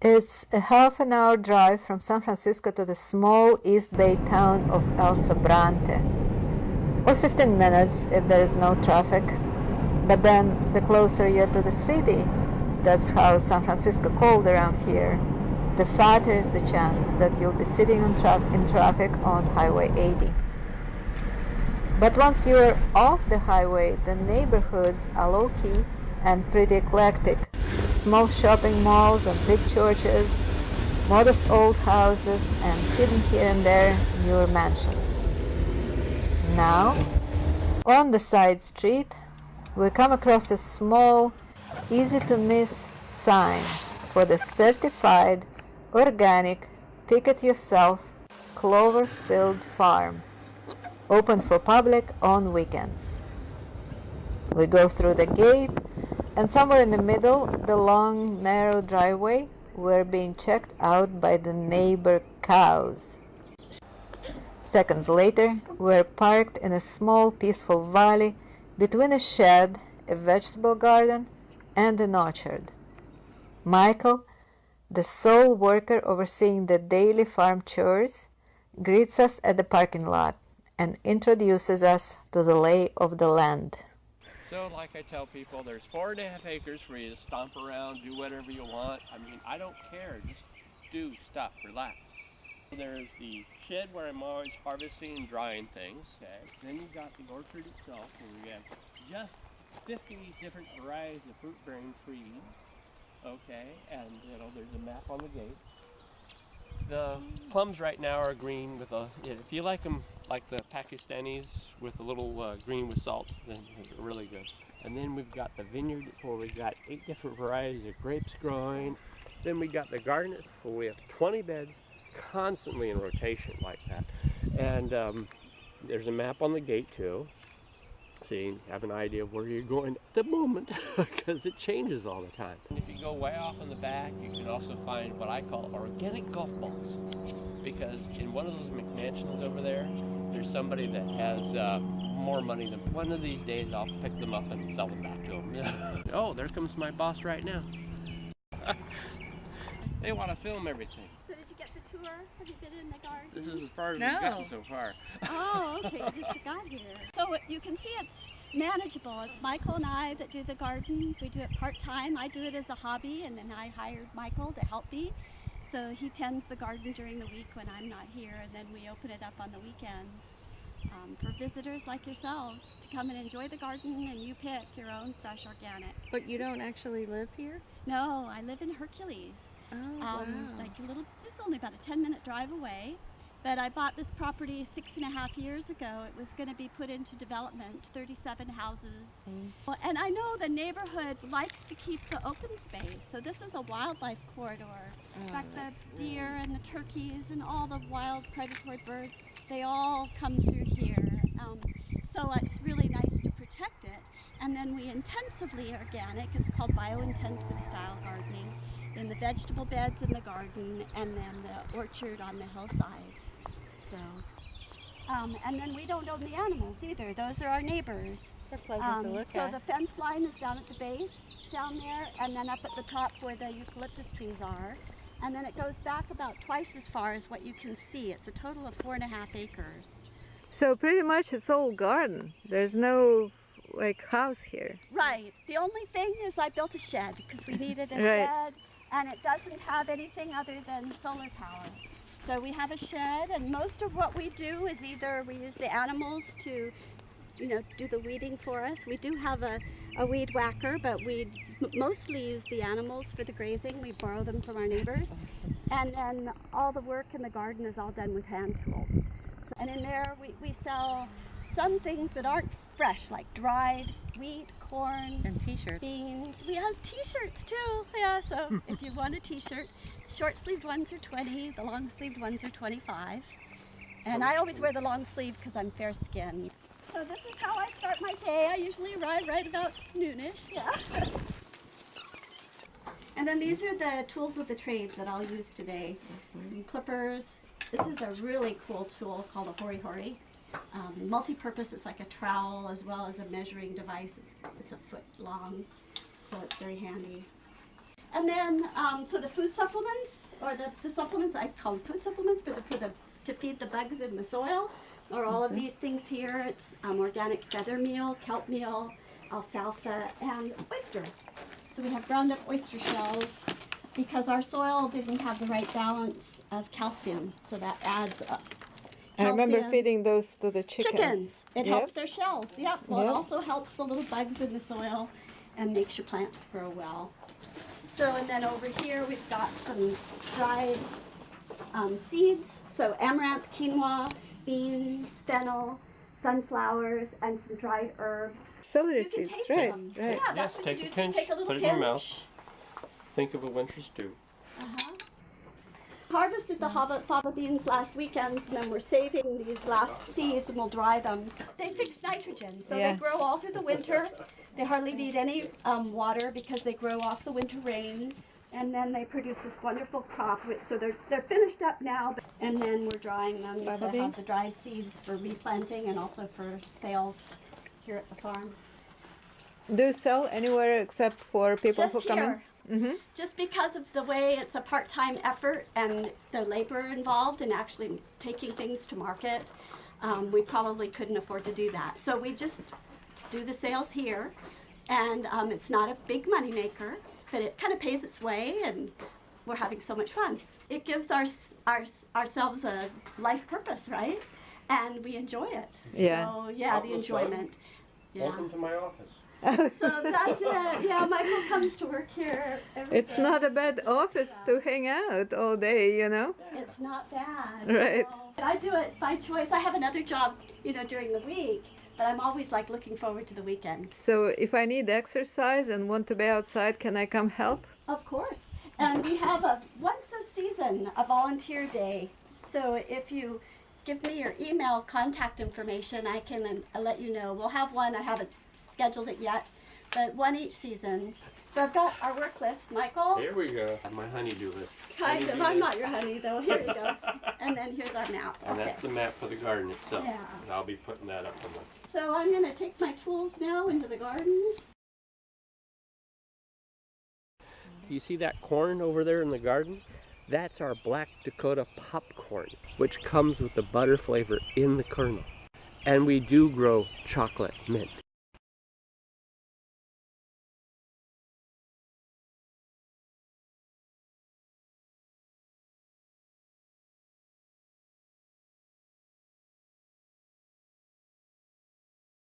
It's a half-an-hour drive from San Francisco to the small East Bay town of El Sobrante, or 15 minutes if there is no traffic. But then, the closer you're to the city, that's how San Francisco called around here, the fatter is the chance that you'll be sitting in traffic on Highway 80. But once you're off the highway, the neighborhoods are low-key and pretty eclectic. Small shopping malls and big churches, modest old houses, and hidden here and there newer mansions. Now, on the side street, we come across a small, easy-to-miss sign for the certified, organic, pick-it-yourself Cloverfield Farm, open for public on weekends. We go through the gate, and somewhere in the middle, the long, narrow driveway, we're being checked out by the neighbor cows. Seconds later, we're parked in a small, peaceful valley between a shed, a vegetable garden, and an orchard. Michael, the sole worker overseeing the daily farm chores, greets us at the parking lot and introduces us to the lay of the land. So like I tell people, there's 4.5 acres for you to stomp around, do whatever you want. I mean, I don't care, just do stuff, relax. There's the shed where I'm always harvesting and drying things. Okay. Then you've got the orchard itself, where we have just 50 different varieties of fruit-bearing trees. Okay, and there's a map on the gate. The plums right now are green with if you like them like the Pakistanis with a little green with salt, then they're really good. And then we've got the vineyard where we've got 8 different varieties of grapes growing. Then we got the garden where we have 20 beds constantly in rotation like that. And there's a map on the gate too, so you have an idea of where you're going at the moment because it changes all the time. And if you go way off in the back, you can also find what I call organic golf balls, because in one of those McMansions over there, there's somebody that has more money than one of these days. I'll pick them up and sell them back to them. Oh, there comes my boss right now. They want to film everything. So did you get the tour? Have you been in the garden? This is as far as we've gotten so far. Oh, okay, you just got here. So you can see it's manageable. It's Michael and I that do the garden. We do it part-time. I do it as a hobby, and then I hired Michael to help me. So he tends the garden during the week when I'm not here, and then we open it up on the weekends for visitors like yourselves to come and enjoy the garden, and you pick your own fresh organic. But you don't actually live here? No, I live in Hercules. Oh, wow. Like it's only about a 10-minute drive away. But I bought this property 6.5 years ago. It was going to be put into development, 37 houses. Well, and I know the neighborhood likes to keep the open space, so this is a wildlife corridor. In fact, the deer and the turkeys and all the wild predatory birds, they all come through here. So it's really nice to protect it. And then we intensively organic, it's called bio-intensive style gardening, in the vegetable beds in the garden, and then the orchard on the hillside. So, and then we don't own the animals either. Those are our neighbors. They're pleasant to look so at. the fence line is down at the base, down there, and then up at the top where the eucalyptus trees are. And then it goes back about twice as far as what you can see. It's a total of 4.5 acres. So pretty much it's all garden. There's no house here. Right. The only thing is I built a shed because we needed a Right. shed, and it doesn't have anything other than solar power. So we have a shed, and most of what we do is either we use the animals to, do the weeding for us. We do have a weed whacker, but we mostly use the animals for the grazing. We borrow them from our neighbors. And then all the work in the garden is all done with hand tools. So, and in there we sell some things that aren't fresh, like dried wheat, corn, And t-shirts. beans. We have t-shirts too. Yeah, so if you want a t-shirt, short-sleeved ones are 20, the long-sleeved ones are 25. And I always wear the long sleeve because I'm fair-skinned. So this is how I start my day. I usually arrive right about noonish, yeah. And then these are the tools of the trade that I'll use today. Some clippers. This is a really cool tool called a hori hori. Multi-purpose. It's like a trowel as well as a measuring device. It's a foot long, so it's very handy. And then, so the food supplements, or the supplements, I call them food supplements, to feed the bugs in the soil, are all of these things here. It's organic feather meal, kelp meal, alfalfa, and oyster. So we have ground up oyster shells because our soil didn't have the right balance of calcium, so that adds up. I remember Calcium. feeding those to the chickens. It Yep. helps their shells. Yep. Well, Yep. it also helps the little bugs in the soil and makes your plants grow well. So, and then over here we've got some dried seeds. So amaranth, quinoa, beans, fennel, sunflowers, and some dried herbs. Celery You can seeds, taste right? them. Right. Yeah, that's Yes, what take you a do. pinch, Just take a little put it pinch. in your mouth. Think of a winter stew. Uh-huh. Harvested the fava beans last weekend, and then we're saving these last seeds and we'll dry them. They fix nitrogen, so Yeah. they grow all through the winter. They hardly need any water because they grow off the winter rains. And then they produce this wonderful crop. So they're finished up now, and then we're drying them Fava to beans? have the dried seeds for replanting and also for sales here at the farm. Do you sell anywhere except for people Just who come here. in? Mm-hmm. Just because of the way it's a part-time effort and the labor involved in actually taking things to market, we probably couldn't afford to do that. So we just do the sales here, and it's not a big money maker, but it kind of pays its way, and we're having so much fun. It gives ourselves a life purpose, right? And we enjoy it. Yeah. So yeah, the Awful fun. enjoyment. Yeah. Welcome to my office. So that's it. Yeah, Michael comes to work here every It's day. not a bad office to hang out all day, you know? It's not bad. Right. So, I do it by choice. I have another job, during the week, but I'm always like looking forward to the weekend. So if I need exercise and want to be outside, can I come help? Of course. And we have once a season, a volunteer day. So if you give me your email contact information, I can let you know. We'll have one. I haven't scheduled it yet, but one each season. So I've got our work list, Michael. Here we go. My honeydew list. Kind of. Honeydew I'm list. not your honey, though. Here you go. And then here's our map. And Okay. that's the map for the garden itself. Yeah. And I'll be putting that up on the... So I'm going to take my tools now into the garden. You see that corn over there in the garden? That's our black Dakota popcorn, which comes with the butter flavor in the kernel. And we do grow chocolate mint.